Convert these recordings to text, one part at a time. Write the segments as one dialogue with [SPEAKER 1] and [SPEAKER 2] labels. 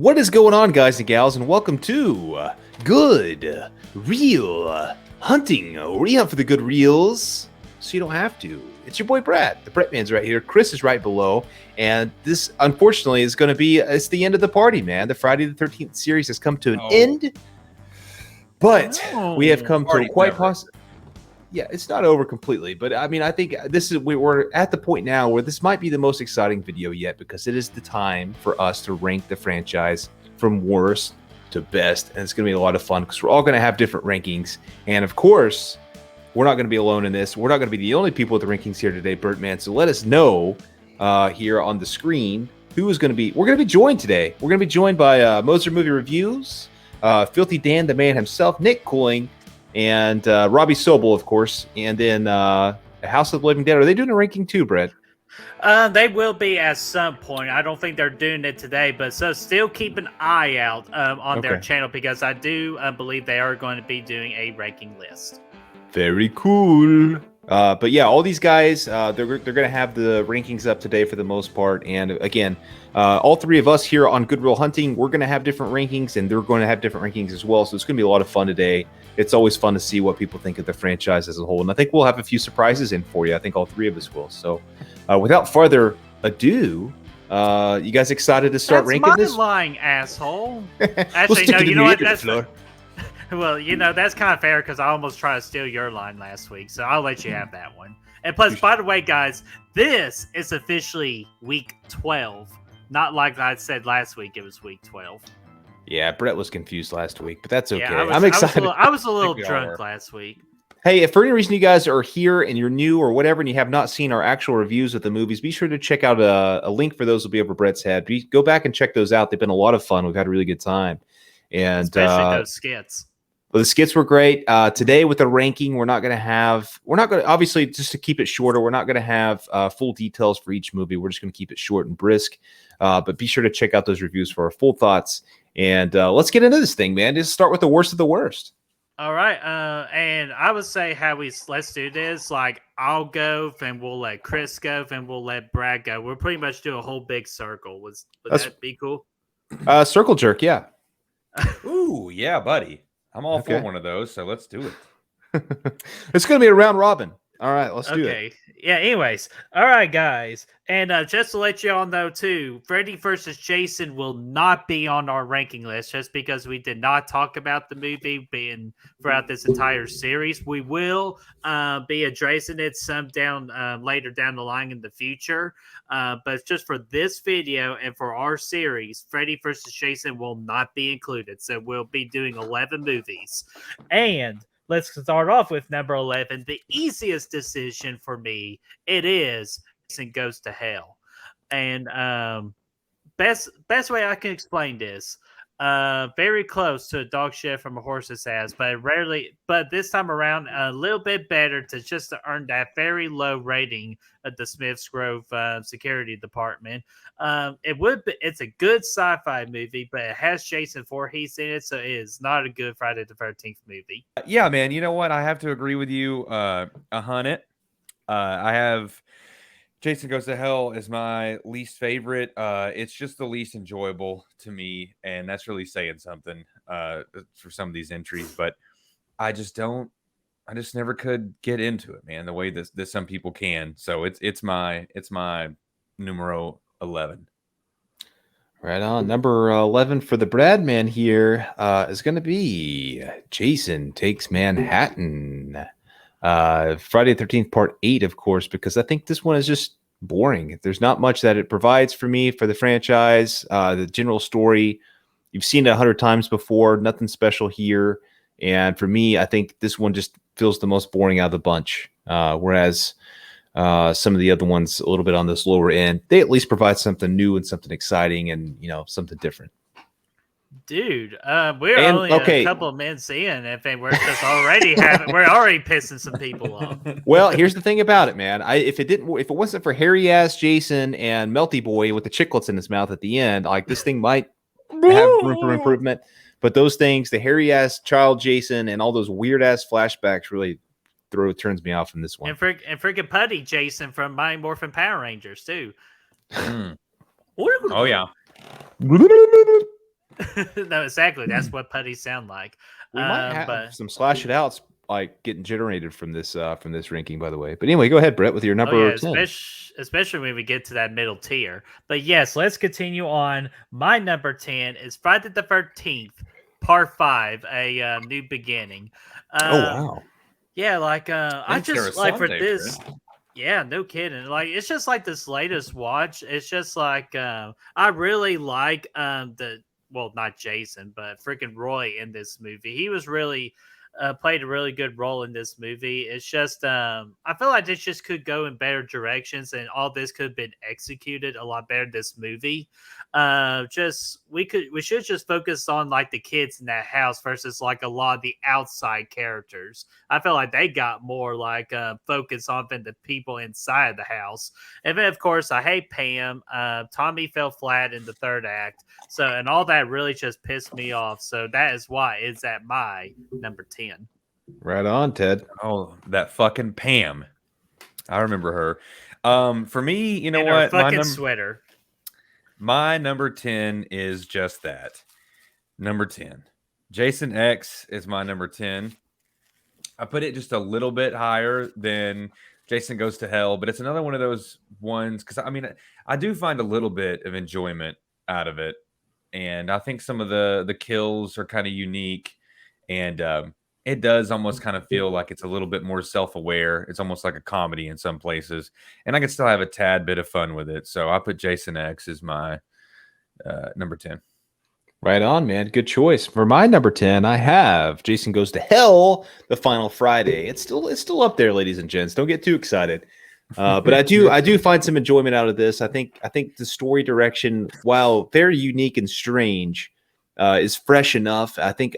[SPEAKER 1] What is going on, guys and gals, and welcome to Good Real Hunting, where we hunt for the good reels so you don't have to. It's your boy Brad. The Brett Man's right here. Chris is right below, and this, unfortunately, is going to be it's the end of the party, man. The Friday the 13th series has come to an end, but we have come to quite possibly. Yeah, it's not over completely, but I mean, I think we're at the point now where this might be the most exciting video yet, because it is the time for us to rank the franchise from worst to best, and it's going to be a lot of fun because we're all going to have different rankings, and of course, we're not going to be alone in this. We're not going to be the only people with the rankings here today, Birdman. So let us know here on the screen who is going to be. We're going to be joined today. We're going to be joined by Moser Movie Reviews, Filthy Dan, the man himself, Nic Cooling, and Robby Sobel, of course, and then House of the Living Dead. Are they doing a ranking too, Brett?
[SPEAKER 2] They will be at some point. I don't think they're doing it today, but so still keep an eye out on their channel, because I do believe they are going to be doing a ranking list.
[SPEAKER 1] Very cool. But yeah, all these guys, they're going to have the rankings up today for the most part. And again, all three of us here on Good Real Hunting, we're going to have different rankings, and they're going to have different rankings as well. So it's going to be a lot of fun today. It's always fun to see what people think of the franchise as a whole. And I think we'll have a few surprises in for you. I think all three of us will. So without further ado, you guys excited to start ranking this?
[SPEAKER 2] That's my lying, asshole. Actually, no, you know what? That's well, you know, that's kind of fair, because I almost tried to steal your line last week. So I'll let you have that one. And plus, by the way, guys, this is officially week 12. Not like I said last week, it was week 12.
[SPEAKER 1] Yeah, Brett was confused last week, but that's okay.
[SPEAKER 2] Yeah,
[SPEAKER 1] I'm excited.
[SPEAKER 2] I was a little drunk last week.
[SPEAKER 1] Hey, if for any reason you guys are here and you're new or whatever, and you have not seen our actual reviews of the movies, be sure to check out a link for those will be over Brett's head. Go back and check those out. They've been a lot of fun. We've had a really good time. And
[SPEAKER 2] especially those skits.
[SPEAKER 1] Well, the skits were great. Today with the ranking, we're not going to, obviously, just to keep it shorter, we're not going to have full details for each movie. We're just going to keep it short and brisk. But be sure to check out those reviews for our full thoughts. And let's get into this thing, man. Just start with the worst of the worst.
[SPEAKER 2] All right. And I would say let's do this. Like, I'll go, and we'll let Chris go, and we'll let Brad go. We'll pretty much do a whole big circle. Would that be cool?
[SPEAKER 1] Circle jerk, yeah.
[SPEAKER 3] Ooh, yeah, buddy. I'm all for one of those, so let's do it.
[SPEAKER 1] It's going to be a round robin. All right, let's do it.
[SPEAKER 2] Okay. Yeah, anyways. All right, guys. And just to let you all know, too, Freddy vs. Jason will not be on our ranking list, just because we did not talk about the movie being throughout this entire series. We will be addressing it some later down the line in the future. But just for this video and for our series, Freddy vs. Jason will not be included. So we'll be doing 11 movies. And let's start off with number 11. The easiest decision for me, it is Jason Goes to Hell. And best way I can explain this, very close to a dog shit from a horse's ass, but this time around a little bit better to earn that very low rating at the Smiths Grove Security Department. It's a good sci-fi movie, but it has Jason Voorhees in it, so it is not a good Friday the 13th movie.
[SPEAKER 3] Yeah, man. You know what? I have to agree with you 100. I have Jason Goes to Hell is my least favorite. It's just the least enjoyable to me, and that's really saying something for some of these entries. But I just never could get into it, man, the way that some people can. So it's my numero 11.
[SPEAKER 1] Right on. Number 11 for the Brad man here is going to be Jason Takes Manhattan. Friday the 13th part 8, of course, because I think this one is just boring. There's not much that it provides for me for the franchise. The general story, you've seen it 100 times before. Nothing special here. And for me, I think this one just feels the most boring out of the bunch. Whereas some of the other ones a little bit on this lower end, they at least provide something new and something exciting and, something different.
[SPEAKER 2] Dude, we're only a couple of minutes in, and we're just we're already pissing some people off.
[SPEAKER 1] Well, here's the thing about it, man. If it wasn't for hairy ass Jason and Melty Boy with the chiclets in his mouth at the end, like, this thing might have room for improvement. But those things, the hairy ass child Jason and all those weird ass flashbacks, really turns me off from this one.
[SPEAKER 2] And freaking Putty Jason from Mighty Morphin Power Rangers too.
[SPEAKER 3] Oh yeah.
[SPEAKER 2] No, exactly. That's what putties sound like.
[SPEAKER 1] We might have
[SPEAKER 2] But
[SPEAKER 1] some slash it outs like getting generated from this ranking, by the way. But anyway, go ahead, Brett, with your
[SPEAKER 2] oh yeah,
[SPEAKER 1] number 10.
[SPEAKER 2] especially when we get to that middle tier. But yes, let's continue on. My number 10 is Friday the 13th, Part 5, a new beginning.
[SPEAKER 1] Oh wow.
[SPEAKER 2] Yeah, like I just like for this.
[SPEAKER 3] Brett.
[SPEAKER 2] Yeah, no kidding. Like it's just like this latest watch. It's just like I really like not Jason, but freaking Roy in this movie. He was really played a really good role in this movie. It's just I feel like this just could go in better directions, and all this could have been executed a lot better. This movie, just we should just focus on like the kids in that house versus like a lot of the outside characters. I feel like they got more like focus on than the people inside the house. And then of course I hate Pam. Tommy fell flat in the third act. So and all that really just pissed me off. So that is why it's at my number 10.
[SPEAKER 1] Right on, Ted.
[SPEAKER 3] Oh, that fucking Pam. I remember her. For me, you know
[SPEAKER 2] And her
[SPEAKER 3] what?
[SPEAKER 2] fucking sweater.
[SPEAKER 3] My number 10 is just that. Number 10. Jason X is my number 10. I put it just a little bit higher than Jason Goes to Hell, but it's another one of those ones because I mean, I do find a little bit of enjoyment out of it. And I think some of the kills are kind of unique. And it does almost kind of feel like it's a little bit more self-aware. It's almost like a comedy in some places, and I can still have a tad bit of fun with it. So I put Jason X as my number 10.
[SPEAKER 1] Right on, man. Good choice. For my number 10, I have Jason Goes to Hell, The Final Friday. It's still up there, ladies and gents. Don't get too excited. But I do find some enjoyment out of this. I think the story direction, while very unique and strange, is fresh enough. I think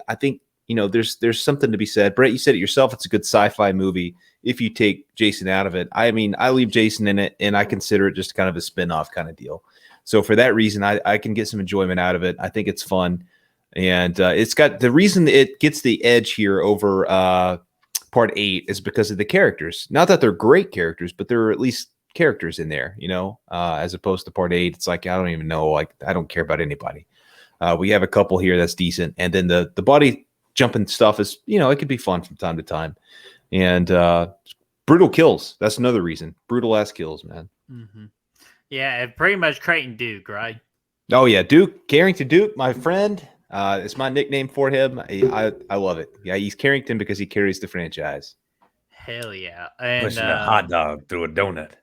[SPEAKER 1] there's something to be said. Brett, you said it yourself. It's a good sci-fi movie if you take Jason out of it. I mean, I leave Jason in it, and I consider it just kind of a spin-off kind of deal. So for that reason, I can get some enjoyment out of it. I think it's fun, and it's got the reason it gets the edge here over Part 8 is because of the characters. Not that they're great characters, but there are at least characters in there, as opposed to Part 8. It's like I don't even know. Like I don't care about anybody. We have a couple here that's decent, and then the body jumping stuff is, it could be fun from time to time. And brutal kills. That's another reason. Brutal ass kills, man.
[SPEAKER 2] Mm-hmm. Yeah, and pretty much Creighton Duke, right?
[SPEAKER 1] Oh yeah, Duke, Carrington Duke, my friend. It's my nickname for him. I love it. Yeah, he's Carrington because he carries the franchise.
[SPEAKER 2] Hell yeah. And
[SPEAKER 3] Pushing a hot dog through a donut.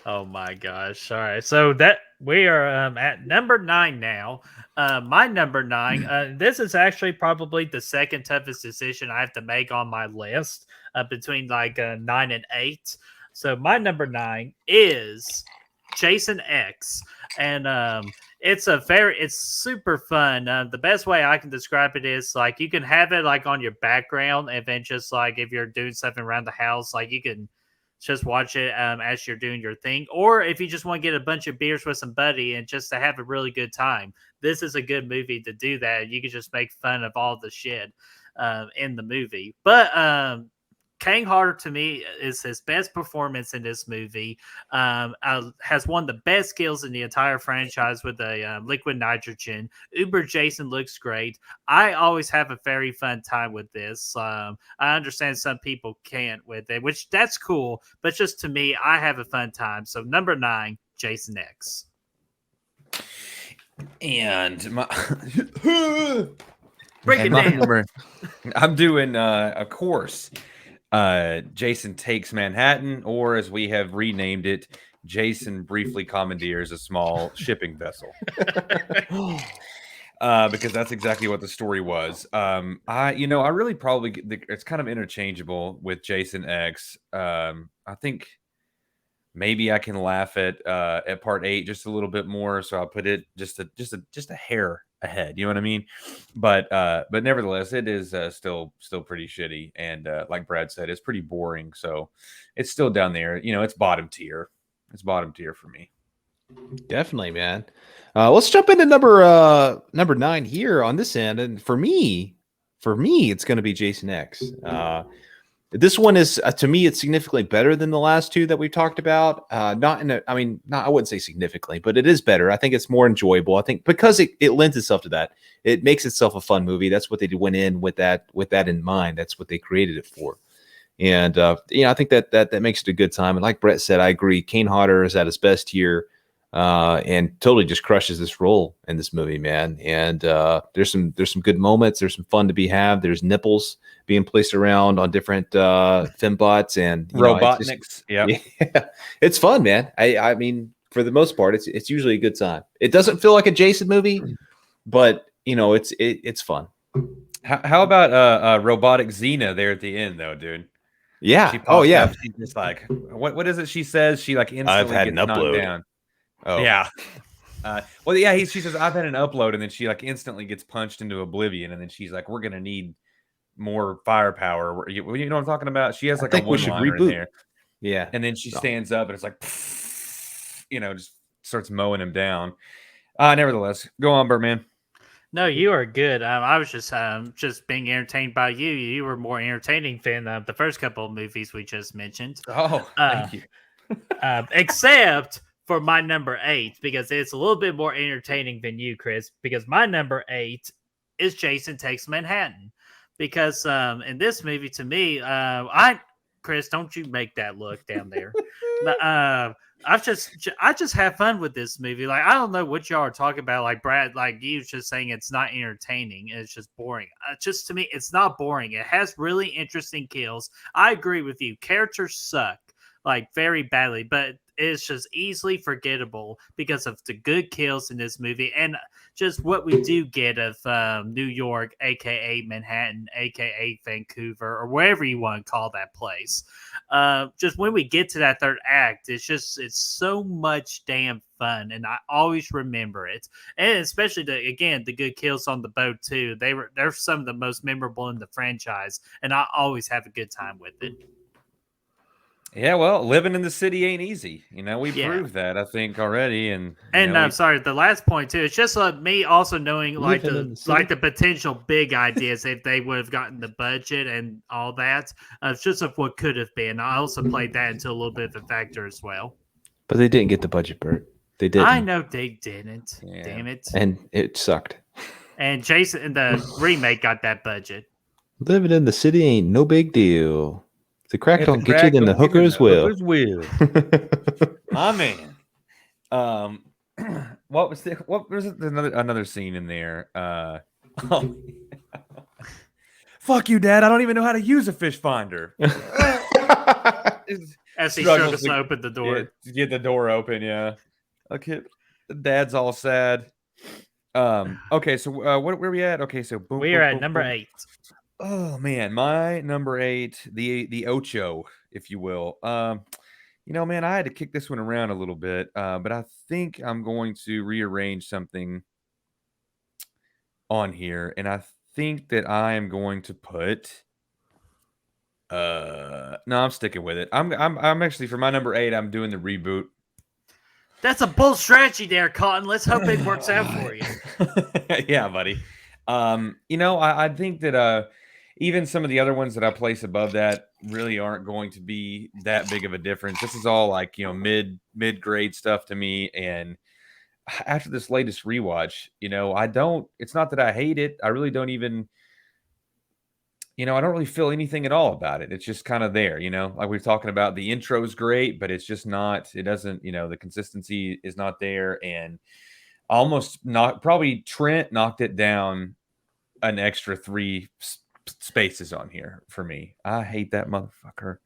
[SPEAKER 2] Oh my gosh. All right. So that we are at number 9 now. My number 9. This is actually probably the second toughest decision I have to make on my list between like 9 and 8. So my number 9 is Jason X. And it's super fun. The best way I can describe it is like you can have it like on your background, and then just like if you're doing something around the house, like you can just watch it as you're doing your thing. Or if you just want to get a bunch of beers with somebody and just to have a really good time, this is a good movie to do that. You can just make fun of all the shit in the movie. But Kane Hodder, to me, is his best performance in this movie. Has one of the best skills in the entire franchise with the liquid nitrogen. Uber Jason looks great. I always have a very fun time with this. I understand some people can't with it, which that's cool. But just to me, I have a fun time. So number 9, Jason X.
[SPEAKER 3] And my
[SPEAKER 2] Break it down.
[SPEAKER 3] number, I'm doing, of course, Jason Takes Manhattan, or as we have renamed it, Jason briefly commandeers a small shipping vessel. Because that's exactly what the story was. I really probably it's kind of interchangeable with Jason X. I think maybe I can laugh at Part 8 just a little bit more, so I'll put it just a hair ahead. You know what I mean? But nevertheless, it is still pretty shitty, and like Brad said, it's pretty boring. So it's still down there. It's bottom tier. It's bottom tier for me.
[SPEAKER 1] Definitely, man. Let's jump into number 9 here on this end, and for me, it's going to be Jason X. This one is to me, it's significantly better than the last two that we've talked about. Not in a, I mean, not I wouldn't say significantly, but it is better. I think it's more enjoyable. I think because it lends itself to that. It makes itself a fun movie. That's what they went in with that in mind. That's what they created it for. And I think that makes it a good time. And like Brett said, I agree. Kane Hodder is at his best here, and totally just crushes this role in this movie, man. And there's some good moments. There's some fun to be had. There's nipples being placed around on different fembots and
[SPEAKER 3] Robotniks.
[SPEAKER 1] Yeah, it's fun, man. I mean, for the most part, it's usually a good time. It doesn't feel like a Jason movie, but it's fun.
[SPEAKER 3] How about robotic Xena there at the end, though, dude?
[SPEAKER 1] Yeah.
[SPEAKER 3] She's just like, what is it? She says she like instantly
[SPEAKER 1] I've had
[SPEAKER 3] gets
[SPEAKER 1] an
[SPEAKER 3] knocked
[SPEAKER 1] upload.
[SPEAKER 3] down.
[SPEAKER 1] Oh
[SPEAKER 3] Yeah. Well, yeah. She says I've had an upload, and then she like instantly gets punched into oblivion, and then she's like, "We're gonna need more firepower." You know what I'm talking about? She has like
[SPEAKER 1] I
[SPEAKER 3] a
[SPEAKER 1] think we should
[SPEAKER 3] one-liner in
[SPEAKER 1] reboot.
[SPEAKER 3] there,
[SPEAKER 1] Yeah.
[SPEAKER 3] and then she stands up, and it's like, just starts mowing him down. Nevertheless, go on, Birdman.
[SPEAKER 2] No, you are good. I was just being entertained by you. You were more entertaining than the first couple of movies we just mentioned.
[SPEAKER 3] Oh, thank you.
[SPEAKER 2] Except for my number 8, because it's a little bit more entertaining than you, Chris. Because my number 8 is Jason Takes Manhattan. Because in this movie, to me, Chris, don't you make that look down there. I just have fun with this movie. Like, I don't know what y'all are talking about. Like Brad, like you was just saying it's not entertaining. It's just boring. Just to me, it's not boring. It has really interesting kills. I agree with you. Characters suck like very badly, but it's just easily forgettable because of the good kills in this movie and just what we do get of New York, aka Manhattan, aka Vancouver, or wherever you want to call that place. Just when we get to that third act, it's so much damn fun, and I always remember it. And especially the good kills on the boat too. They're some of the most memorable in the franchise, and I always have a good time with it.
[SPEAKER 3] Yeah, well, living in the city ain't easy. We proved that, I think, already. And
[SPEAKER 2] I'm sorry, the last point too. It's just me also knowing like the potential big ideas if they would have gotten the budget and all that. It's just of what could have been. I also played that into a little bit of a factor as well.
[SPEAKER 1] But they didn't get the budget, Bert. They didn't.
[SPEAKER 2] I know they didn't. Yeah. Damn it.
[SPEAKER 1] And it sucked.
[SPEAKER 2] And Jason in the remake got that budget.
[SPEAKER 1] Living in the city ain't no big deal. The crack don't get you, then the hookers will.
[SPEAKER 3] My man. What was another scene in there? Fuck you, Dad. I don't even know how to use a fish finder.
[SPEAKER 2] As he struggles to open the door.
[SPEAKER 3] To get the door open, yeah. Okay. Dad's all sad. Okay, so where are we at? Okay, so
[SPEAKER 2] we are at number 8.
[SPEAKER 3] Oh man, my number 8, the Ocho, if you will. Man, I had to kick this one around a little bit, but I think I'm going to rearrange something on here, and I think that I am going to put. No, I'm sticking with it. I'm actually for my number 8. I'm doing the reboot.
[SPEAKER 2] That's a bold strategy there, Cotton. Let's hope it works out for you.
[SPEAKER 3] Yeah, buddy. I think that even some of the other ones that I place above that really aren't going to be that big of a difference. This is all like, mid-grade stuff to me. And after this latest rewatch, it's not that I hate it. I really don't even, I don't really feel anything at all about it. It's just kind of there, like we were talking about. The intro's great, but it's just not, it doesn't, the consistency is not there. And probably Trent knocked it down an extra 3 spaces on here for me. I hate that motherfucker.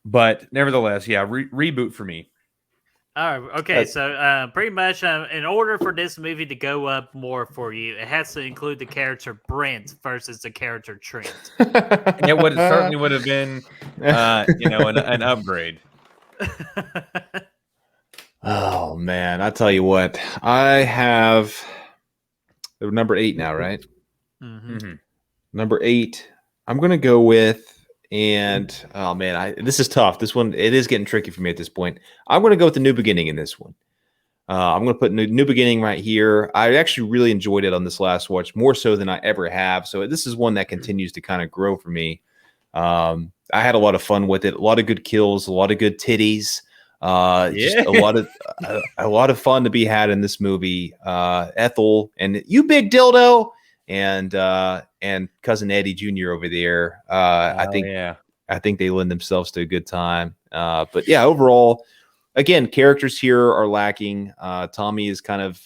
[SPEAKER 3] But nevertheless, yeah, reboot for me.
[SPEAKER 2] All right, okay, so pretty much in order for this movie to go up more for you, it has to include the character Brent versus the character Trent.
[SPEAKER 3] It certainly would have been, an upgrade.
[SPEAKER 1] Oh man, I tell you what, I have number 8 now, right?
[SPEAKER 2] Mm-hmm.
[SPEAKER 1] Number 8, I'm gonna go with, and oh man, this is tough. This one, it is getting tricky for me at this point. I'm gonna go with the New Beginning in this one. I'm gonna put New Beginning right here. I actually really enjoyed it on this last watch, more so than I ever have. So this is one that continues to kind of grow for me. I had a lot of fun with it. A lot of good kills, a lot of good titties. Just a lot of fun to be had in this movie. Ethel and you big dildo and cousin Eddie Jr. over there. I think they lend themselves to a good time. But yeah, overall, again, characters here are lacking. Tommy is kind of,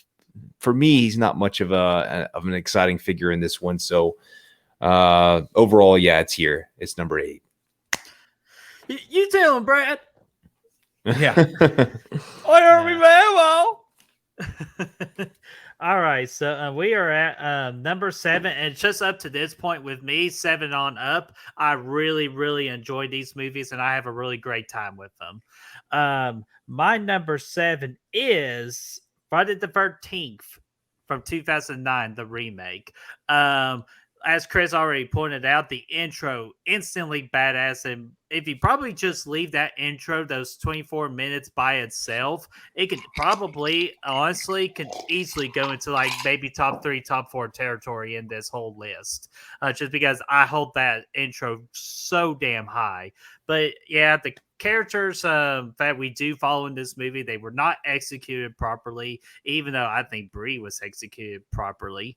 [SPEAKER 1] for me, he's not much of an exciting figure in this one. So overall, yeah, it's here. It's number 8.
[SPEAKER 2] You tell him, Brad.
[SPEAKER 3] Yeah. I heard me very well.
[SPEAKER 2] All right, so we are at number 7, and just up to this point with me, 7 on up. I really, really enjoy these movies, and I have a really great time with them. My number 7 is Friday the 13th from 2009, the remake. As Chris already pointed out, the intro instantly badass, and if you probably just leave that intro, those 24 minutes by itself, it could probably, honestly, could easily go into like maybe top 3, top 4 territory in this whole list, just because I hold that intro so damn high. But yeah, the characters that we do follow in this movie, they were not executed properly, even though I think Brie was executed properly.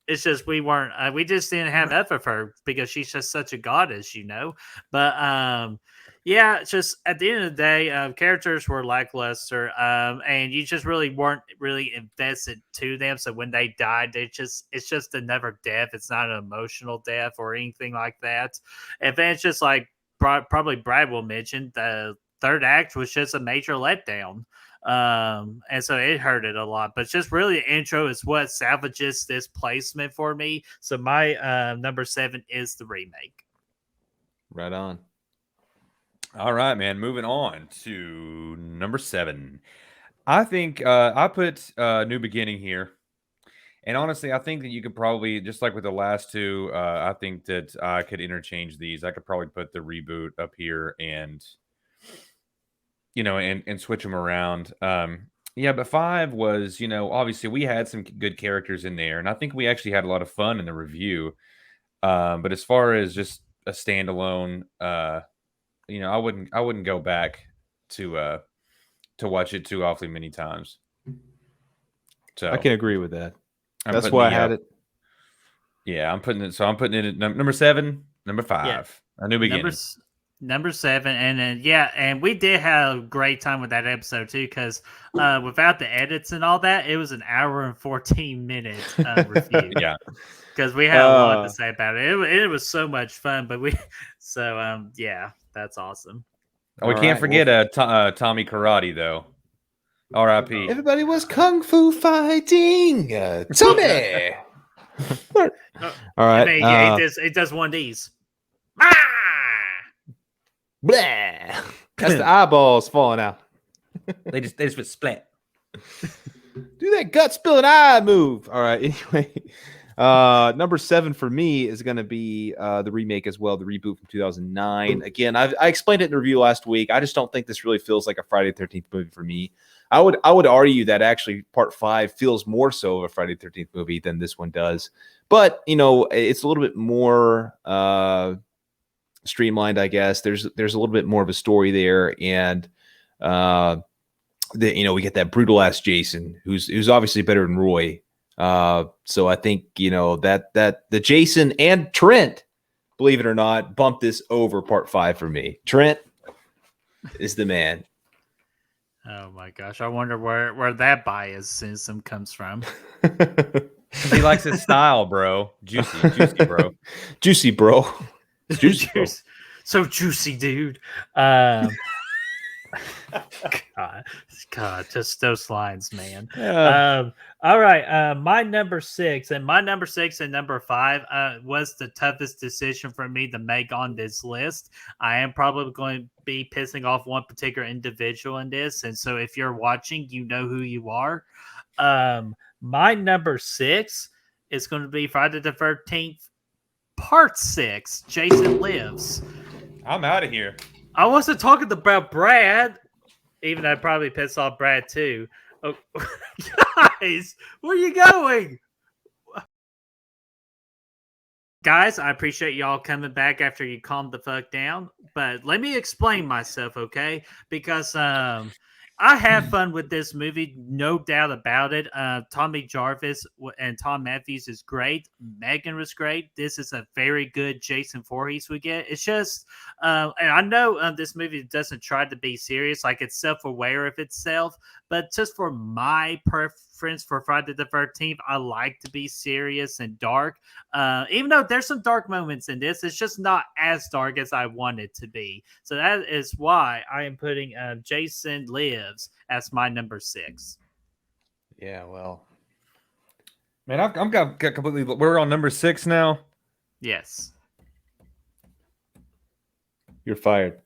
[SPEAKER 2] It's just we weren't. We just didn't have enough of her because she's just such a goddess, you know. But yeah, it's just at the end of the day, characters were lackluster, and you just really weren't really invested to them. So when they died, it's just another death. It's not an emotional death or anything like that. And then it's just like probably Brad will mention, the third act was just a major letdown. And so it hurt it a lot, but just really the intro is what salvages this placement for me. So my number 7 is the remake.
[SPEAKER 1] Right on.
[SPEAKER 3] All right, man. Moving on to number 7. I think I put New Beginning here. And honestly, I think that you could probably, just like with the last 2, I think that I could interchange these. I could probably put the reboot up here and and switch them around. Yeah, but 5 was, obviously we had some good characters in there, and I think we actually had a lot of fun in the review. But as far as just a standalone, I wouldn't go back to watch it too awfully many times. So
[SPEAKER 1] I can agree with that.
[SPEAKER 3] That's
[SPEAKER 1] why I had it.
[SPEAKER 3] Yeah, I'm putting it at number 7, number 5.
[SPEAKER 2] Yeah.
[SPEAKER 3] A New Beginning.
[SPEAKER 2] Number 7, and then and we did have a great time with that episode too, because without the edits and all that, it was an hour and 14 minute review.
[SPEAKER 3] Yeah,
[SPEAKER 2] because we had a lot to say about it. It was so much fun, but yeah, that's awesome.
[SPEAKER 3] We can't forget Tommy Karate though. R.I.P.
[SPEAKER 1] Everybody was kung fu fighting. Tommy. All right.
[SPEAKER 2] It does one of these.
[SPEAKER 1] Blah. That's the eyeballs falling out.
[SPEAKER 3] they just went splat.
[SPEAKER 1] Do that gut spilling eye move. All right. Anyway, number 7 for me is going to be the remake as well, the reboot from 2009. Again, I explained it in the review last week. I just don't think this really feels like a Friday the 13th movie for me. I would argue that actually Part 5 feels more so of a Friday the 13th movie than this one does. But it's a little bit more streamlined, I guess. There's a little bit more of a story there, and we get that brutal ass Jason, who's obviously better than Roy. So I think that the Jason and Trent, believe it or not, bumped this over Part 5 for me. Trent is the man.
[SPEAKER 2] Oh my gosh, I wonder where that biasism comes from.
[SPEAKER 3] He likes his style, bro. Juicy, bro.
[SPEAKER 1] Juicy, bro. Juicy, bro.
[SPEAKER 2] So juicy, dude. God, just those lines, man.
[SPEAKER 3] Yeah.
[SPEAKER 2] All right, my number 6 and number 5 was the toughest decision for me to make on this list. I am probably going to be pissing off one particular individual in this, and so if you're watching, you know who you are. My number 6 is going to be Friday the 13th, Part 6, Jason Lives.
[SPEAKER 3] I'm out of here.
[SPEAKER 2] I wasn't talking about Brad, even though I probably pissed off Brad too. Oh, guys, where are you going? Guys, I appreciate y'all coming back after you calmed the fuck down. But let me explain myself, okay? Because I have fun with this movie, no doubt about it. Tommy Jarvis and Tom Matthews is great. Megan was great. This is a very good Jason Voorhees we get. It's just, and I know this movie doesn't try to be serious, like it's self-aware of itself. But just for my preference for Friday the 13th, I like to be serious and dark. Even though there's some dark moments in this, it's just not as dark as I want it to be. So that is why I am putting Jason Lives as my number 6.
[SPEAKER 1] Yeah, well,
[SPEAKER 3] Man, I'm got completely. We're on number 6 now.
[SPEAKER 2] Yes.
[SPEAKER 1] you're fired.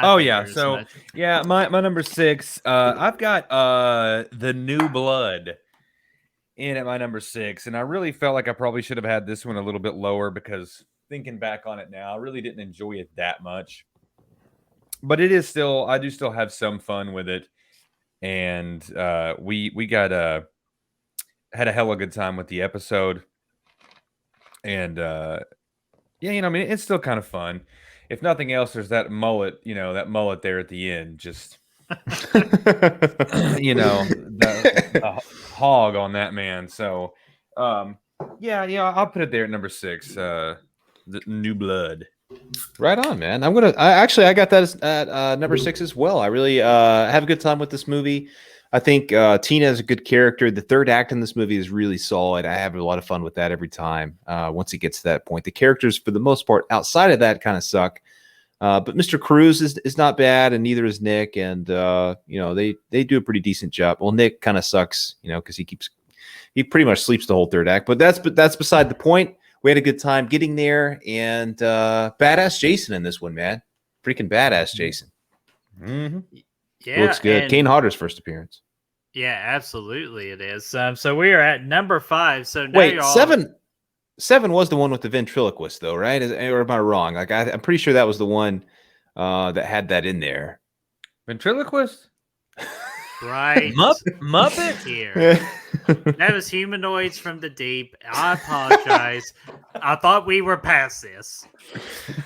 [SPEAKER 3] Oh yeah, so yeah, my number 6. I've got The New Blood in at my number 6, and I really felt like I probably should have had this one a little bit lower because thinking back on it now, I really didn't enjoy it that much. But it is still, I do still have some fun with it, and we got had a hella good time with the episode, and yeah, I mean, it's still kind of fun. If nothing else, there's that mullet, that mullet there at the end, just the hog on that man. So, yeah, I'll put it there at number 6. The New Blood.
[SPEAKER 1] Right on, man. I got that at number 6 as well. I really have a good time with this movie. I think Tina is a good character. The third act in this movie is really solid. I have a lot of fun with that every time. Once it gets to that point, the characters, for the most part, outside of that, kind of suck. But Mr. Cruz is not bad, and neither is Nick. And they do a pretty decent job. Well, Nick kind of sucks, because he pretty much sleeps the whole third act. But that's beside the point. We had a good time getting there, and badass Jason in this one, man. Freaking badass Jason.
[SPEAKER 3] Mm-hmm.
[SPEAKER 2] Yeah,
[SPEAKER 1] looks good. Kane Hodder's first appearance.
[SPEAKER 2] Yeah, absolutely it is. So we are at number 5. So now
[SPEAKER 1] Wait,
[SPEAKER 2] you're all...
[SPEAKER 1] 7 was the one with the ventriloquist, though, right? Or am I wrong? Like I'm pretty sure that was the one that had that in there.
[SPEAKER 3] Ventriloquist?
[SPEAKER 2] Right.
[SPEAKER 3] Muppet?
[SPEAKER 2] Here. That was Humanoids from the Deep. I apologize. I thought we were past this.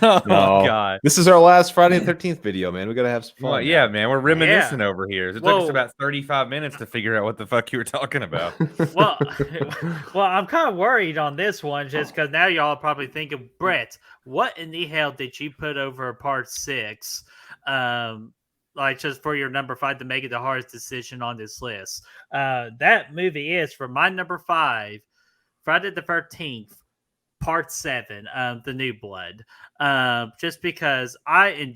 [SPEAKER 3] Oh, God.
[SPEAKER 1] This is our last Friday the 13th video, man. We got to have some fun.
[SPEAKER 3] Well, yeah, man. We're reminiscing over here. It took us about 35 minutes to figure out what the fuck you were talking about.
[SPEAKER 2] Well, I'm kind of worried on this one just because now y'all probably thinking, Brett, what in the hell did you put over part 6? Like just for your number 5 to make it the hardest decision on this list. That movie is for my number 5, Friday the 13th, part 7, The New Blood. Just because I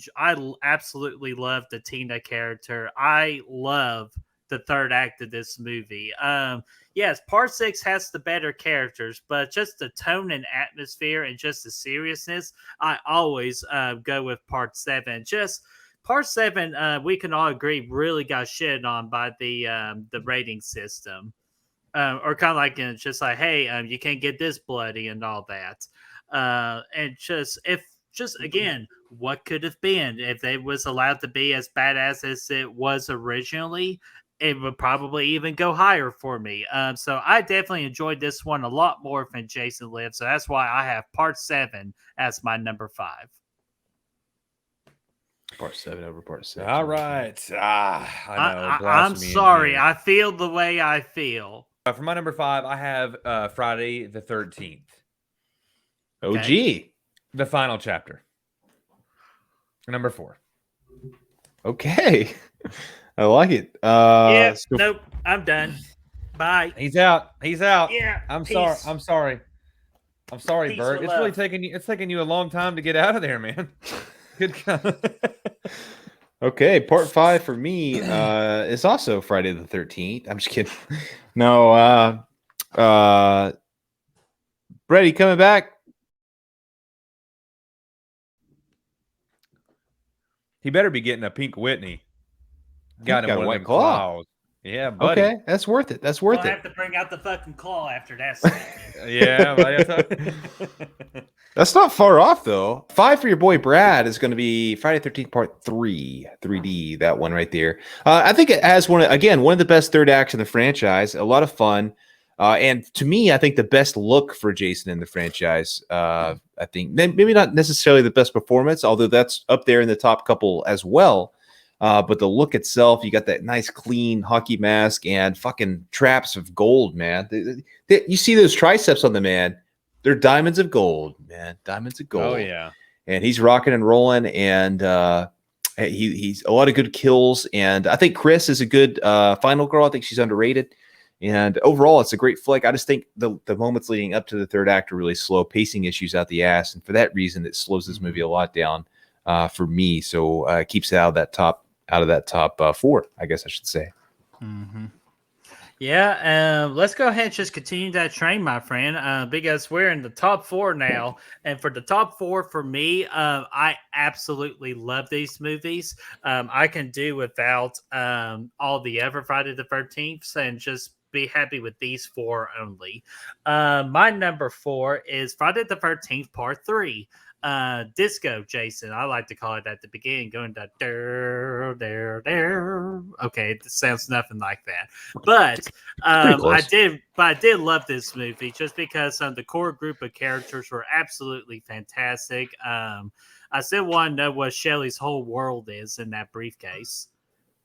[SPEAKER 2] absolutely love the Tina character. I love the third act of this movie. Yes, part 6 has the better characters, but just the tone and atmosphere and just the seriousness, I always go with part 7. Just part 7, we can all agree, really got shit on by the rating system, or kind of like it's just like, hey, you can't get this bloody and all that, and just again, what could have been if they was allowed to be as badass as it was originally? It would probably even go higher for me. So I definitely enjoyed this one a lot more than Jason Lives. So that's why I have part 7 as my number 5.
[SPEAKER 1] Part 7 over part 6.
[SPEAKER 3] All right. I know.
[SPEAKER 2] I'm sorry. I feel the way I feel.
[SPEAKER 3] For my number 5, I have Friday the 13th.
[SPEAKER 1] OG.
[SPEAKER 2] Okay.
[SPEAKER 3] The final chapter. Number 4.
[SPEAKER 1] Okay. I like it.
[SPEAKER 2] Nope. I'm done. Bye.
[SPEAKER 3] He's out.
[SPEAKER 2] Yeah.
[SPEAKER 3] I'm
[SPEAKER 2] peace.
[SPEAKER 3] sorry,
[SPEAKER 2] Peace
[SPEAKER 3] Bert.
[SPEAKER 2] with
[SPEAKER 3] It's really
[SPEAKER 2] love.
[SPEAKER 3] taking you a long time to get out of there, man. Good God.
[SPEAKER 1] Okay, part 5 for me is also Friday the 13th. I'm just kidding. No, Brady coming back.
[SPEAKER 3] He better be getting a pink Whitney. Got him
[SPEAKER 1] got a
[SPEAKER 3] one
[SPEAKER 1] White
[SPEAKER 3] of them
[SPEAKER 1] Claw.
[SPEAKER 3] claws. Yeah, buddy.
[SPEAKER 1] Okay, that's worth it. That's
[SPEAKER 2] We'll
[SPEAKER 1] worth it.
[SPEAKER 2] have to bring out the fucking claw after that statement.
[SPEAKER 3] Yeah, buddy.
[SPEAKER 1] That's not far off, though. 5 for your boy Brad is going to be Friday 13th Part 3, 3D, that one right there. I think it has one of the best third acts in the franchise. A lot of fun. And to me, I think the best look for Jason in the franchise. I think maybe not necessarily the best performance, although that's up there in the top couple as well. But the look itself, you got that nice, clean hockey mask and fucking traps of gold, man. You see those triceps on the man. They're diamonds of gold, man. Diamonds of gold.
[SPEAKER 3] Oh, yeah.
[SPEAKER 1] And he's rocking and rolling, and he's a lot of good kills. And I think Chris is a good final girl. I think she's underrated. And overall, it's a great flick. I just think the moments leading up to the third act are really slow, pacing issues out the ass. And for that reason, it slows this movie a lot down for me. So it keeps it out of that top 4, I guess I should say.
[SPEAKER 2] Mm-hmm. Yeah, let's go ahead and just continue that train, my friend, because we're in the top 4 now. And for the top 4 for me, I absolutely love these movies. I can do without all the other Friday the 13th and just be happy with these 4 only. My number 4 is Friday the 13th Part 3. Disco Jason, I like to call it at the beginning, going to there. Okay, it sounds nothing like that, but I did love this movie just because the core group of characters were absolutely fantastic. I still want to know what Shelley's whole world is in that briefcase.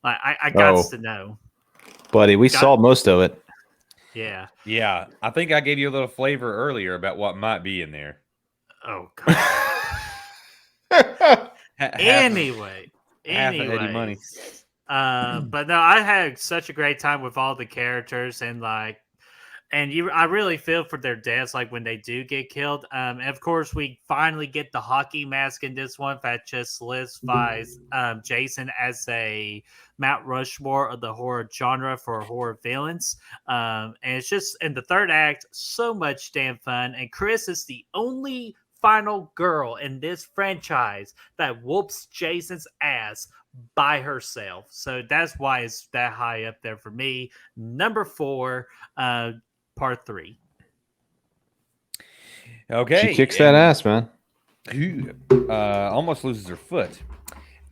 [SPEAKER 2] I got to know,
[SPEAKER 1] buddy. We saw most of it.
[SPEAKER 3] Yeah. I think I gave you a little flavor earlier about what might be in there.
[SPEAKER 2] Oh God. Anyway,
[SPEAKER 3] Eddie Money.
[SPEAKER 2] But no, I had such a great time with all the characters, and I really feel for their deaths, like when they do get killed. And of course, we finally get the hockey mask in this one that just solidifies Jason as a Mount Rushmore of the horror genre for horror villains. And it's just in the third act, so much damn fun. And Chris is the only final girl in this franchise that whoops Jason's ass by herself. So that's why it's that high up there for me. Number 4, Part 3.
[SPEAKER 3] Okay.
[SPEAKER 1] She kicks that ass, man.
[SPEAKER 3] Almost loses her foot.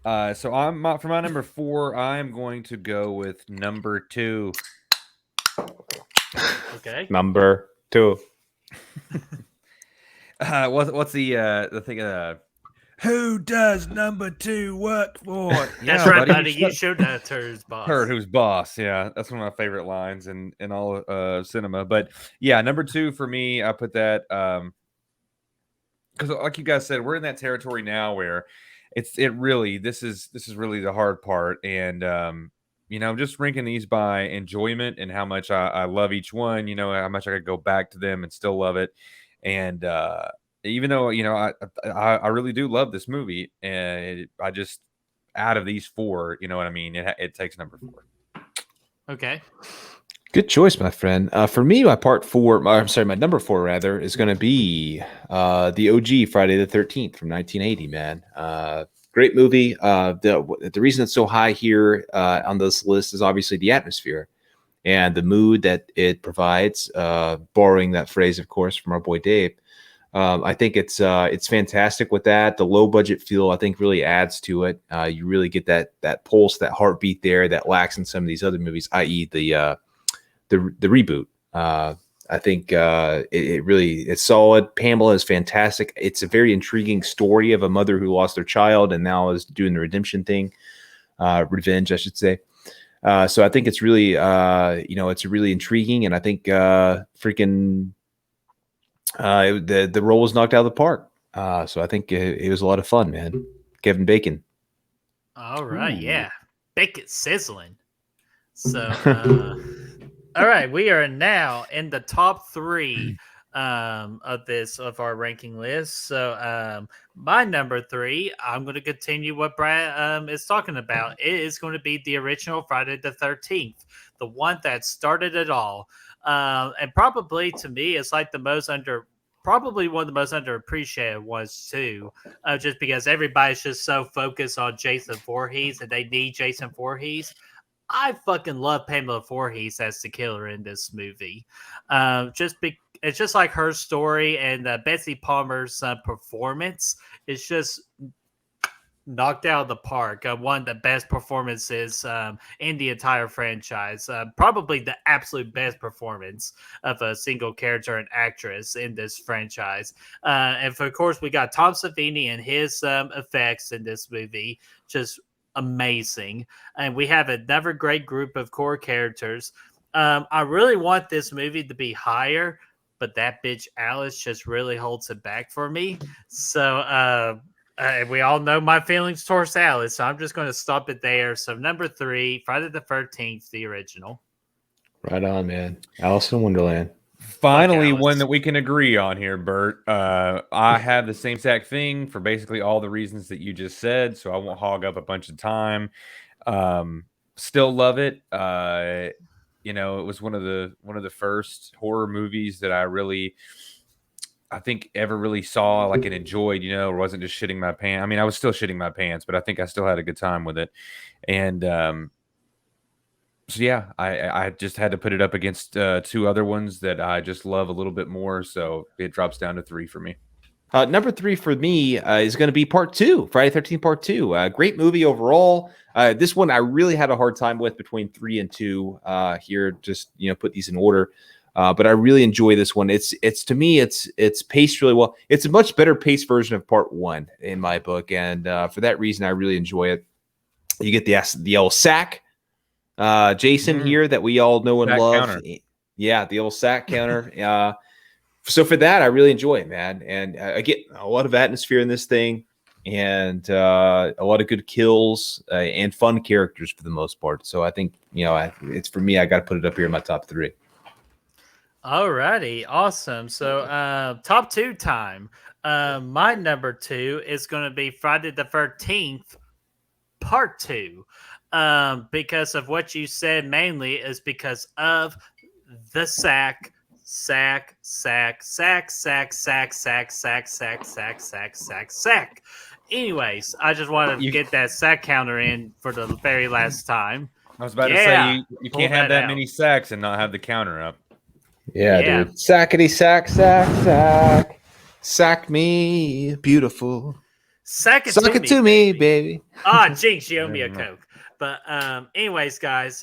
[SPEAKER 3] So for my number 4, I'm going to go with number 2.
[SPEAKER 2] Okay.
[SPEAKER 1] Number 2.
[SPEAKER 3] What's the thing? Who does number 2 work for?
[SPEAKER 2] That's right, buddy. You showed that to her boss.
[SPEAKER 3] Her who's boss. Yeah, that's one of my favorite lines in all cinema. But yeah, number 2 for me, I put that because, like you guys said, we're in that territory now where this is really the hard part, and I'm just ranking these by enjoyment and how much I love each one. How much I could go back to them and still love it. And even though I really do love this movie, and I just out of these 4, you know what I mean, it takes number 4.
[SPEAKER 2] Okay,
[SPEAKER 1] good choice, my friend. For me, my my number 4 rather is going to be the OG Friday the 13th from 1980. Man, great movie. The reason it's so high here on this list is obviously the atmosphere and the mood that it provides, borrowing that phrase, of course, from our boy Dave. I think it's fantastic with that. The low budget feel, I think, really adds to it. You really get that pulse, that heartbeat there that lacks in some of these other movies, i.e. the reboot. I think it's solid. Pamela is fantastic. It's a very intriguing story of a mother who lost their child and now is doing the redemption thing, revenge, I should say. So I think it's really, it's really intriguing, and I think the role was knocked out of the park. So I think it was a lot of fun, man. Kevin Bacon.
[SPEAKER 2] All right, yeah, bacon sizzling. So, all right, we are now in the top 3 of our ranking list. So my number 3, I'm going to continue what Brad is talking about. It is going to be the original Friday the 13th, the one that started it all. And probably to me, it's like probably one of the most underappreciated ones too, just because everybody's just so focused on Jason Voorhees and they need Jason Voorhees. I fucking love Pamela Voorhees as the killer in this movie. It's just like her story, and Betsy Palmer's performance is just knocked out of the park. One of the best performances in the entire franchise. Probably the absolute best performance of a single character and actress in this franchise. And of course, we got Tom Savini and his effects in this movie, just amazing. And we have another great group of core characters. I really want this movie to be higher, but that bitch Alice just really holds it back for me. So, we all know my feelings towards Alice, so I'm just going to stop it there. So, number 3, Friday the 13th, the original.
[SPEAKER 1] Right on, man. Alice in Wonderland.
[SPEAKER 3] Finally,
[SPEAKER 2] Alice.
[SPEAKER 3] one that we can agree on here, Bert. I have the same exact thing for basically all the reasons that you just said, so I won't hog up a bunch of time. Still love it. You know, it was one of the first horror movies that I think ever really saw like and enjoyed, you know, or wasn't just shitting my pants. I mean, I was still shitting my pants, but I think I still had a good time with it. And so yeah, I just had to put it up against 2 other ones that I just love a little bit more. So it drops down to 3 for me.
[SPEAKER 1] Number 3 for me is going to be Part 2, Friday 13th Part 2. Great movie overall. This one I really had a hard time with between 3 and 2 here. Just, you know, put these in order. But I really enjoy this one. It's to me, it's paced really well. It's a much better paced version of Part 1 in my book, and for that reason, I really enjoy it. You get the old sack, Jason here that we all know and
[SPEAKER 3] Sack
[SPEAKER 1] love.
[SPEAKER 3] counter.
[SPEAKER 1] Yeah, the old sack counter. So for that, I really enjoy it, man, and I get a lot of atmosphere in this thing, and a lot of good kills and fun characters for the most part. So I think, you know, it's for me. I got to put it up here in my top 3.
[SPEAKER 2] Alrighty, awesome. So, top 2 time. My number 2 is going to be Friday the 13th, Part 2. Because of what you said, mainly is because of the sack. Anyways, I just want to get that sack counter in for the very last time.
[SPEAKER 3] I was about to say you can't have that many sacks and not have the counter up.
[SPEAKER 1] Yeah, dude. Sackety sack, sack, sack. Sack me, beautiful.
[SPEAKER 2] Suck it to me, baby. Jinx, you owe me a Coke. But anyways, guys,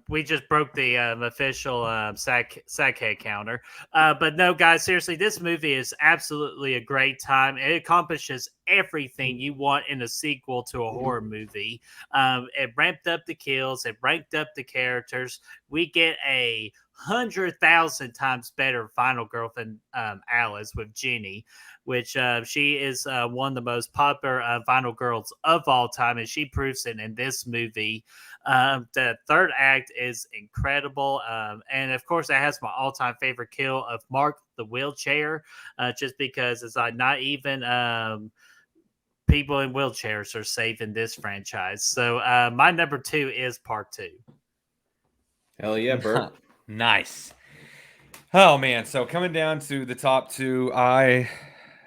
[SPEAKER 2] we just broke the official sack head counter. But no, guys, seriously, this movie is absolutely a great time. It accomplishes everything you want in a sequel to a horror movie. It ramped up the kills. It ranked up the characters. We get a 100,000 times better final girl than Alice with Jenny, which she is one of the most popular final girls of all time, and she proves it in this movie. The third act is incredible, and of course, that has my all-time favorite kill of Mark the wheelchair, just because it's like not even people in wheelchairs are safe in this franchise. So my number 2 is Part 2.
[SPEAKER 1] Hell yeah, Bert.
[SPEAKER 3] Nice. Oh man, so coming down to the top 2, I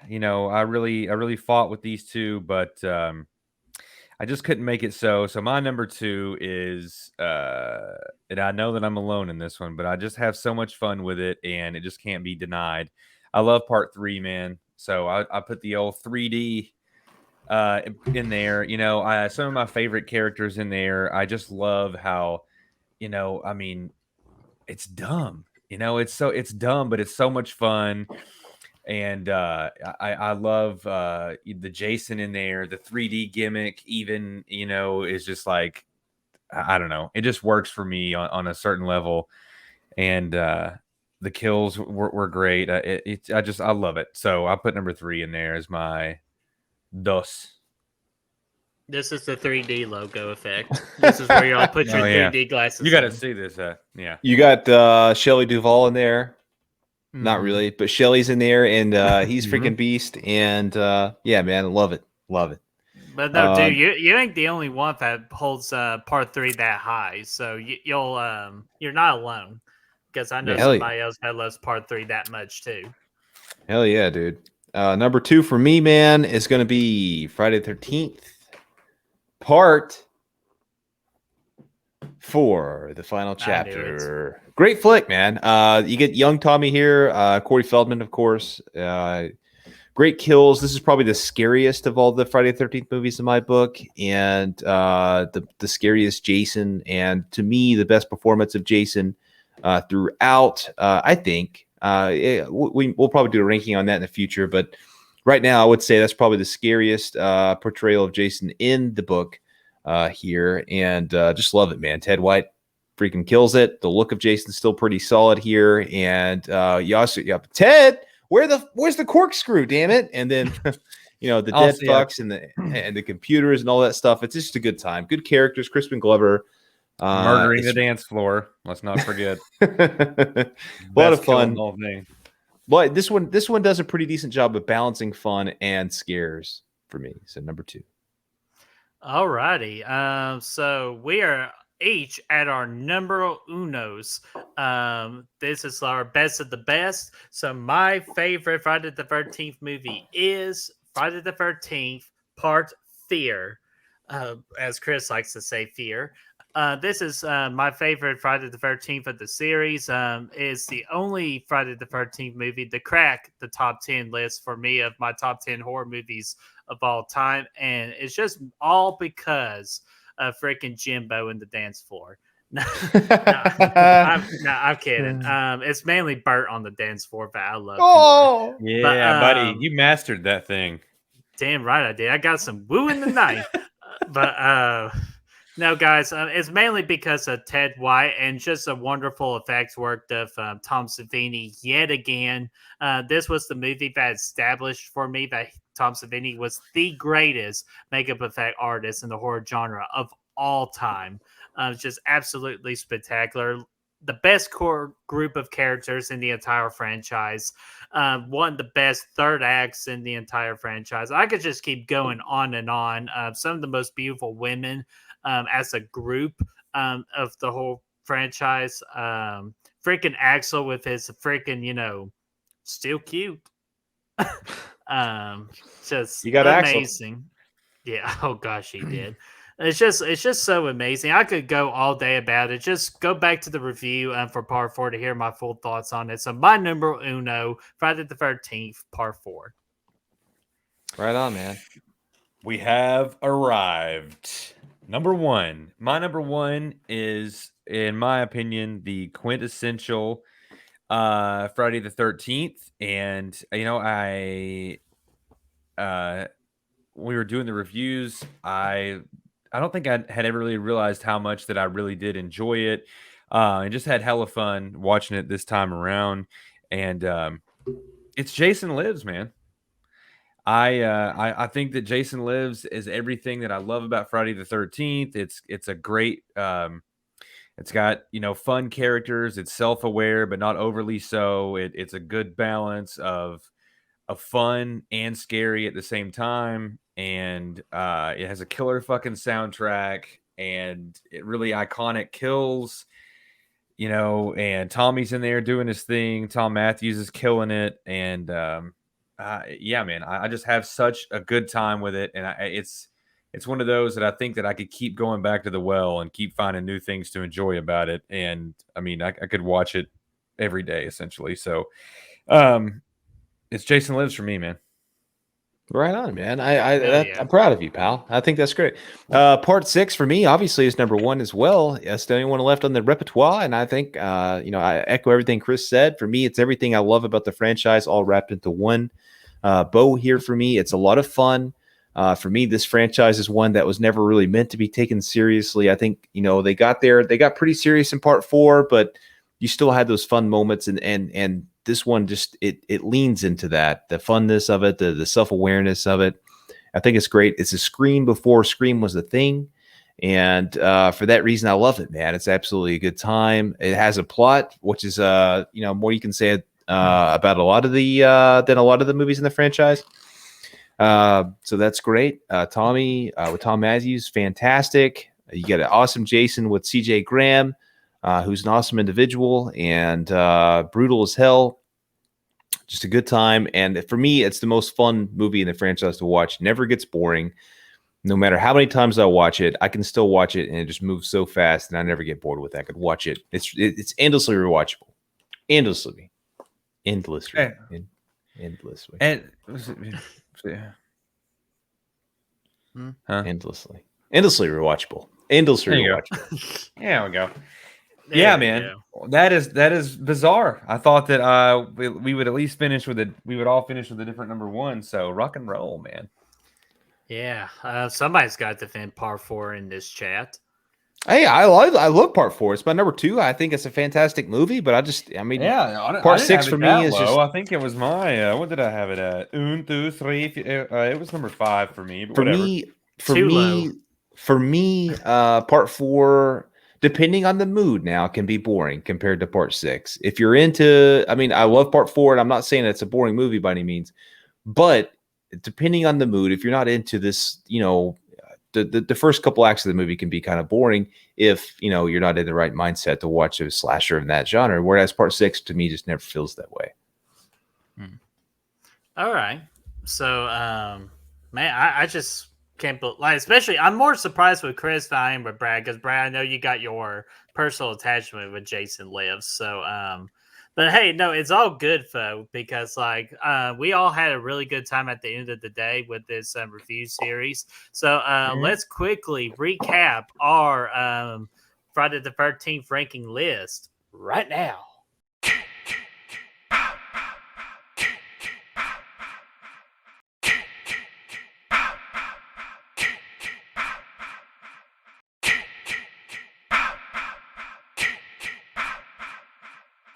[SPEAKER 3] really fought with these 2, but I just couldn't make it so. So my number 2 is and I know that I'm alone in this one, but I just have so much fun with it, and it just can't be denied. I love Part 3, man. So I put the old 3D in there. You know, some of my favorite characters in there. I just love how, you know, I mean, it's dumb. You know, it's dumb, but it's so much fun. And I love the Jason in there. The 3D gimmick, even, you know, is just like, I don't know. It just works for me on a certain level. And the kills were great. I love it. So I put number 3 in there as my dos.
[SPEAKER 2] This is the 3D logo effect. This is where y'all put your 3D glasses.
[SPEAKER 3] You got to see this. Yeah.
[SPEAKER 1] You got Shelley Duvall in there. Not really, but Shelley's in there, and he's freaking beast. And yeah, man, love it.
[SPEAKER 2] But no, dude, you ain't the only one that holds Part 3 that high. So you're not alone, because I know somebody else that loves Part 3 that much too.
[SPEAKER 1] Hell yeah, dude. Number 2 for me, man, is going to be Friday the 13th. Part 4, the final chapter. Great flick, man. You get young Tommy here, Corey Feldman, of course. great kills. This is probably the scariest of all the Friday the 13th movies in my book, and the scariest Jason, and to me, the best performance of Jason throughout. I think we'll probably do a ranking on that in the future, but right now I would say that's probably the scariest portrayal of Jason in the book here, and just love it, man. Ted White freaking kills it. The look of Jason's still pretty solid here, and you also Ted. Where's the corkscrew? Damn it! And then, the dead fucks and the computers and all that stuff. It's just a good time. Good characters. Crispin Glover
[SPEAKER 3] murdering the dance floor. Let's not forget.
[SPEAKER 1] A lot of fun.
[SPEAKER 3] Whole thing.
[SPEAKER 1] But this one does a pretty decent job of balancing fun and scares for me. So number 2.
[SPEAKER 2] All righty. So we are each at our numero unos. This is our best of the best. So my favorite Friday the 13th movie is Friday the 13th Part Fear. As Chris likes to say, Fear. This is my favorite Friday the 13th of the series. Is the only Friday the 13th movie to crack the top 10 list for me of my top 10 horror movies of all time. And it's just all because of freaking Jimbo in the dance floor. I'm kidding. It's mainly Bert on the dance floor, but I love it.
[SPEAKER 3] Yeah, buddy. You mastered that thing.
[SPEAKER 2] Damn right I did. I got some woo in the night. But no, guys, it's mainly because of Ted White and just a wonderful effects work of Tom Savini yet again. This was the movie that established for me that Tom Savini was the greatest makeup effect artist in the horror genre of all time. It's just absolutely spectacular. The best core group of characters in the entire franchise. One of the best third acts in the entire franchise. I could just keep going on and on. Some of the most beautiful women as a group of the whole franchise. Freaking Axel with his freaking, still cute. Just
[SPEAKER 1] you got
[SPEAKER 2] amazing.
[SPEAKER 1] Axel.
[SPEAKER 2] Yeah. Oh gosh, he did. It's just so amazing. I could go all day about it. Just go back to the review for Part 4 to hear my full thoughts on it. So my number uno, Friday the 13th, Part 4.
[SPEAKER 1] Right on, man.
[SPEAKER 3] We have arrived. Number 1. My number 1 is, in my opinion, the quintessential Friday the 13th. And, we were doing the reviews. I don't think I had ever really realized how much that I really did enjoy it. And just had hella fun watching it this time around. And it's Jason Lives, man. I think that Jason Lives is everything that I love about Friday the 13th. It's a great it's got fun characters. It's self-aware but not overly so. It's a good balance of fun and scary at the same time, and it has a killer fucking soundtrack and it really iconic kills. And Tommy's in there doing his thing. Tom Matthews is killing it, and yeah, man, I just have such a good time with it, and it's one of those that I think that I could keep going back to the well and keep finding new things to enjoy about it. And I mean, I could watch it every day essentially. So, it's Jason Lives for me, man.
[SPEAKER 1] Right on, man. I'm proud of you, pal. I think that's great. Part 6 for me, obviously, is number 1 as well. That's the only one left on the repertoire, and I think, I echo everything Chris said. For me, it's everything I love about the franchise, all wrapped into one bow here. For me, it's a lot of fun. For me, this franchise is one that was never really meant to be taken seriously. I think, they got pretty serious in Part 4, but you still had those fun moments, and this one just it leans into that, the funness of it, the self-awareness of it. I think it's great. It's a Scream before Scream was a thing, and for that reason, I love it, man. It's absolutely a good time. It has a plot, which is more you can say about a lot of the than a lot of the movies in the franchise. So that's great. Tommy with Tom Matthews, fantastic. You get an awesome Jason with CJ Graham. Who's an awesome individual and brutal as hell. Just a good time. And for me, it's the most fun movie in the franchise to watch. Never gets boring. No matter how many times I watch it, I can still watch it, and it just moves so fast, and I never get bored with it. I could watch it. It's endlessly rewatchable. Endlessly.
[SPEAKER 3] Hey,
[SPEAKER 1] Endlessly.
[SPEAKER 3] And
[SPEAKER 1] Endlessly rewatchable. Endlessly
[SPEAKER 3] There you go.
[SPEAKER 1] rewatchable.
[SPEAKER 3] There we go.
[SPEAKER 2] There
[SPEAKER 3] Yeah,
[SPEAKER 2] we
[SPEAKER 3] man.
[SPEAKER 2] go.
[SPEAKER 3] That is bizarre. I thought that we would at least finish with we would all finish with a different number one. So rock and roll, man.
[SPEAKER 2] Yeah, somebody's got to defend par 4 in this chat.
[SPEAKER 1] Hey, I love part 4. It's my number 2. I think it's a fantastic movie, but part 6 for me is just.
[SPEAKER 3] I think it was my. What did I have it at? 1, 2, 3. It was number 5 for me. But
[SPEAKER 1] For
[SPEAKER 3] whatever.
[SPEAKER 1] for me, part 4, depending on the mood now, can be boring compared to part 6. If you're into, I love part 4, and I'm not saying it's a boring movie by any means, but depending on the mood, if you're not into this, the first couple acts of the movie can be kind of boring if you're not in the right mindset to watch a slasher in that genre. Whereas part 6 to me just never feels that way.
[SPEAKER 2] All right, so man, I just can't believe, especially I'm more surprised with Chris than I am with Brad, because Brad, I know you got your personal attachment with Jason Lives. So but hey, no, it's all good though, because we all had a really good time at the end of the day with this review series. So let's quickly recap our Friday the 13th ranking list right now.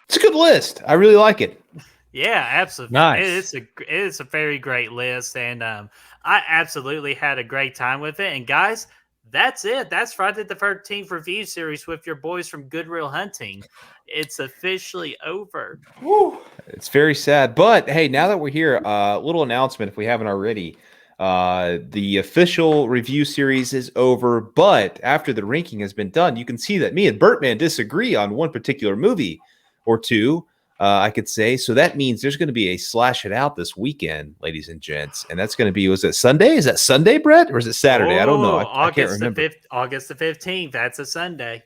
[SPEAKER 1] It's a good list. I really like it.
[SPEAKER 2] Yeah, absolutely.
[SPEAKER 3] Nice.
[SPEAKER 2] It is a very great list, and I absolutely had a great time with it. And guys, that's it. That's Friday the 13th review series with your boys from Good Real Hunting. It's officially over.
[SPEAKER 1] Woo. It's very sad, but hey, now that we're here, a little announcement if we haven't already. The official review series is over, but after the ranking has been done, you can see that me and Bertman disagree on one particular movie or two, I could say. So that means there's going to be a Slash It Out this weekend, ladies and gents. And that's going to be, was it Sunday? Is that Sunday, Brett? Or is it Saturday? I don't know. I can't remember.
[SPEAKER 2] August the 15th. That's a Sunday.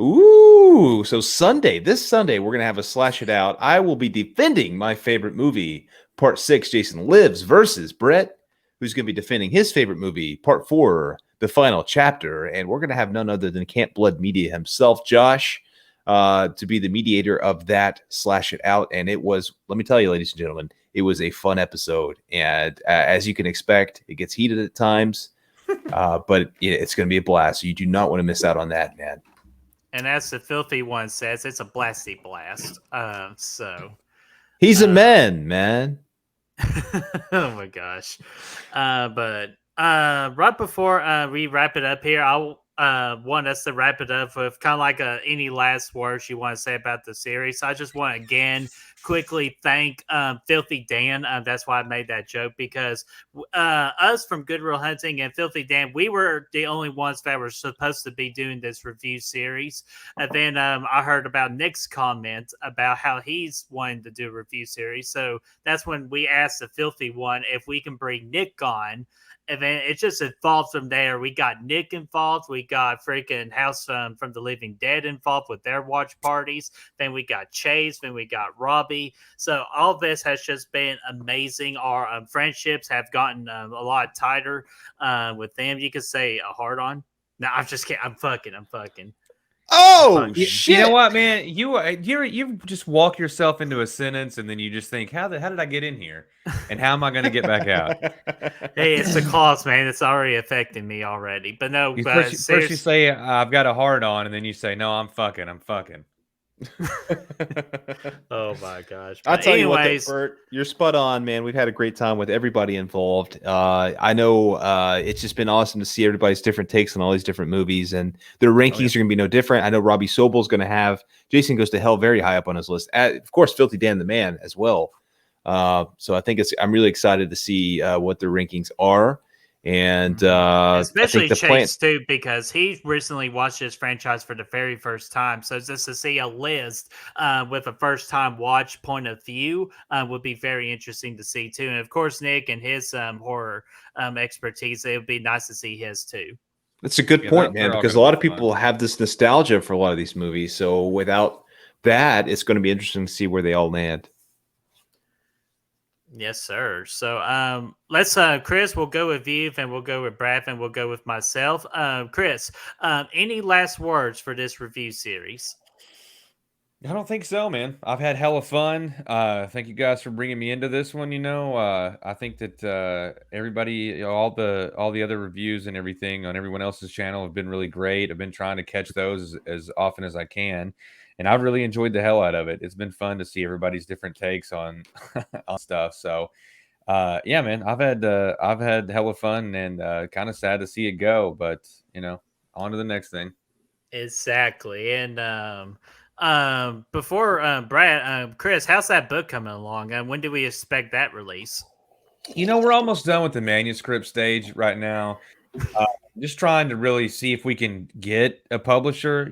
[SPEAKER 1] Ooh, so this Sunday, we're going to have a Slash It Out. I will be defending my favorite movie, Part 6, Jason Lives, versus Brett, who's going to be defending his favorite movie, Part 4, The Final Chapter. And we're going to have none other than Camp Blood Media himself, Josh, to be the mediator of that Slash It Out. And it was, let me tell you, ladies and gentlemen, it was a fun episode. And as you can expect, it gets heated at times, but it's going to be a blast. So you do not want to miss out on that, man.
[SPEAKER 2] And as the filthy one says, it's a blasty blast. So
[SPEAKER 1] he's a man.
[SPEAKER 2] Oh my gosh. But right before we wrap it up here, I'll want us to wrap it up with kind of like any last words you want to say about the series. So I just want to again quickly thank Filthy Dan. That's why I made that joke, because us from Good Real Hunting and Filthy Dan, we were the only ones that were supposed to be doing this review series. And then I heard about Nick's comment about how he's wanting to do a review series. So that's when we asked the Filthy one if we can bring Nick on. And then it just evolved from there. We got Nick involved. We got freaking House from the Living Dead involved with their watch parties. Then we got Chase. Then we got Robby. So all this has just been amazing. Our friendships have gotten a lot tighter with them. You could say a hard on. No, I'm just kidding. I'm fucking.
[SPEAKER 1] Oh, shit.
[SPEAKER 3] You know what, man? You just walk yourself into a sentence and then you just think, how did I get in here? And how am I going to get back out?
[SPEAKER 2] Hey, it's the claws, man. It's already affecting me already. But no,
[SPEAKER 3] first you say, I've got a hard on, and then you say, no, I'm fucking.
[SPEAKER 2] Oh my gosh.
[SPEAKER 1] I'll tell you what, Bert, you're spot on, man. We've had a great time with everybody involved. I know it's just been awesome to see everybody's different takes on all these different movies, and their rankings are going to be no different. I know Robby Sobel is going to have Jason Goes to Hell very high up on his list. Of course, Filthy Dan the Man as well. So I think I'm really excited to see what their rankings are. And
[SPEAKER 2] especially Chase too, because he recently watched this franchise for the very first time. So just to see a list with a first time watch point of view would be very interesting to see too. And of course, Nick and his horror expertise, it would be nice to see his too.
[SPEAKER 1] That's a good point, man, because a lot of people have this nostalgia for a lot of these movies. So without that, it's going to be interesting to see where they all land.
[SPEAKER 2] Yes, sir. So let's Chris, we'll go with you, and we'll go with Brad, and we'll go with myself. Chris, any last words for this review series?
[SPEAKER 3] I don't think so, man. I've had hella fun. Thank you guys for bringing me into this one. I think that everybody, all the other reviews and everything on everyone else's channel have been really great. I've been trying to catch those as often as I can, and I've really enjoyed the hell out of it. It's been fun to see everybody's different takes on on stuff. So, yeah, man, I've had hella fun, and kind of sad to see it go, but on to the next thing.
[SPEAKER 2] Exactly. And before Brad, Chris, how's that book coming along? When do we expect that release?
[SPEAKER 3] We're almost done with the manuscript stage right now. Just trying to really see if we can get a publisher.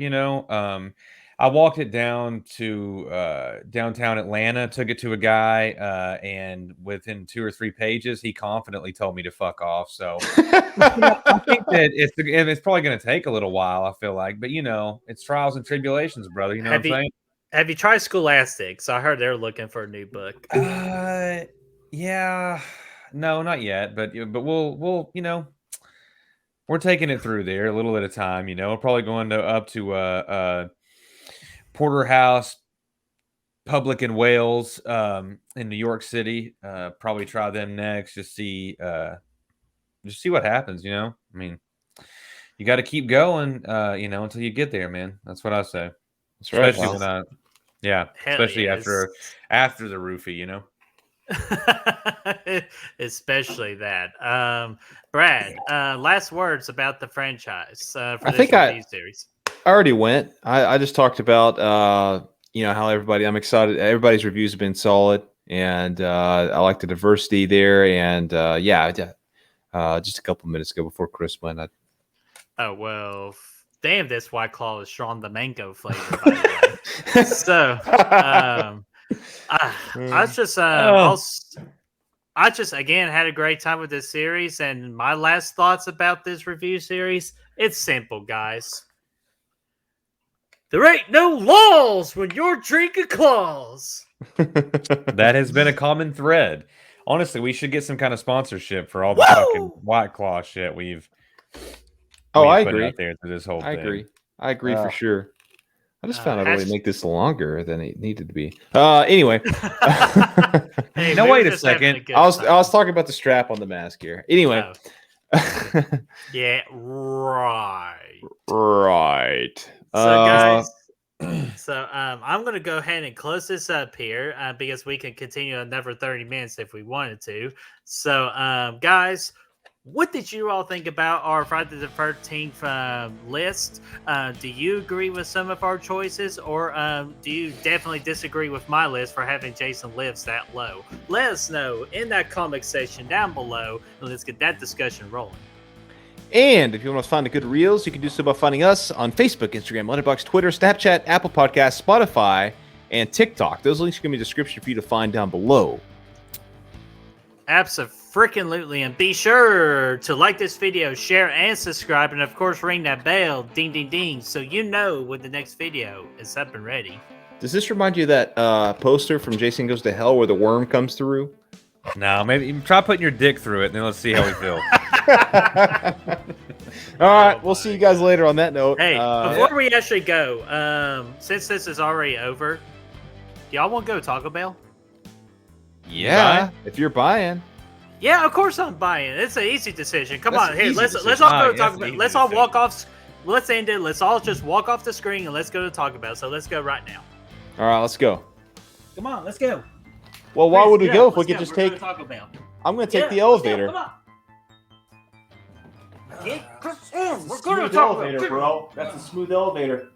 [SPEAKER 3] I walked it down to downtown Atlanta, took it to a guy, and within 2 or 3 pages, he confidently told me to fuck off. So I think that it's probably going to take a little while, I feel like. But, it's trials and tribulations, brother. You know what I'm saying?
[SPEAKER 2] Have you tried Scholastics? I heard they're looking for a new book.
[SPEAKER 3] Yeah. No, not yet. But we'll we're taking it through there a little at a time. We're probably going up to Porterhouse Public in Wales, in New York City. Probably try them next. Just see what happens. I mean, you got to keep going. Until you get there, man. That's what I say.
[SPEAKER 1] That's right.
[SPEAKER 3] Especially especially
[SPEAKER 2] yes.
[SPEAKER 3] after the roofie.
[SPEAKER 2] Especially that. Brad, last words about the franchise for this review series.
[SPEAKER 1] I already went. I just talked about how I'm excited. Everybody's reviews have been solid, and I like the diversity there. And just a couple minutes ago before Chris went.
[SPEAKER 2] Oh well, damn! This White Claw is strong, the mango flavor. By the way. So, I just again had a great time with this series, and my last thoughts about this review series. It's simple, guys. There ain't no laws when you're drinking claws.
[SPEAKER 3] That has been a common thread. Honestly, we should get some kind of sponsorship for all the fucking White Claw shit we've
[SPEAKER 1] I
[SPEAKER 3] put
[SPEAKER 1] agree.
[SPEAKER 3] Out there through this whole thing.
[SPEAKER 1] I agree for sure. I just found out a way to make this longer than it needed to be. Anyway.
[SPEAKER 2] Hey,
[SPEAKER 3] no, wait a second.
[SPEAKER 1] I was talking about the strap on the mask here. Anyway.
[SPEAKER 2] Yeah, right.
[SPEAKER 1] Right.
[SPEAKER 2] So guys, I'm going to go ahead and close this up here because we can continue another 30 minutes if we wanted to. So, guys, what did you all think about our Friday the 13th list? Do you agree with some of our choices, or do you definitely disagree with my list for having Jason Lives that low? Let us know in that comment section down below, and let's get that discussion rolling.
[SPEAKER 1] And if you want to find the good reels, you can do so by finding us on Facebook, Instagram, Letterboxd, Twitter, Snapchat, Apple Podcasts, Spotify, and TikTok. Those links are going to be in the description for you to find down below.
[SPEAKER 2] Absolutely. And be sure to like this video, share, and subscribe. And, of course, ring that bell, ding, ding, ding, so you know when the next video is up and ready.
[SPEAKER 1] Does this remind you of that poster from Jason Goes to Hell where the worm comes through?
[SPEAKER 3] No, maybe try putting your dick through it, and then let's see how we feel.
[SPEAKER 1] All right, we'll see you guys later on that note.
[SPEAKER 2] Hey, before we actually go, since this is already over, do y'all want to go to Taco Bell?
[SPEAKER 1] Yeah, if you're buying.
[SPEAKER 2] Yeah, of course I'm buying. It's an easy decision. Come on, hey, let's all go to Taco Bell. Let's all walk off. Let's end it. Let's all just walk off the screen and let's go to Taco Bell. So let's go right now.
[SPEAKER 1] All right, let's go.
[SPEAKER 2] Come on, let's go.
[SPEAKER 1] Well, why would we go if we could just take?
[SPEAKER 2] Go to Taco Bell.
[SPEAKER 1] I'm going to take the elevator.
[SPEAKER 2] Come on. Yeah, we're going to Taco Bell,
[SPEAKER 1] bro. That's a smooth elevator.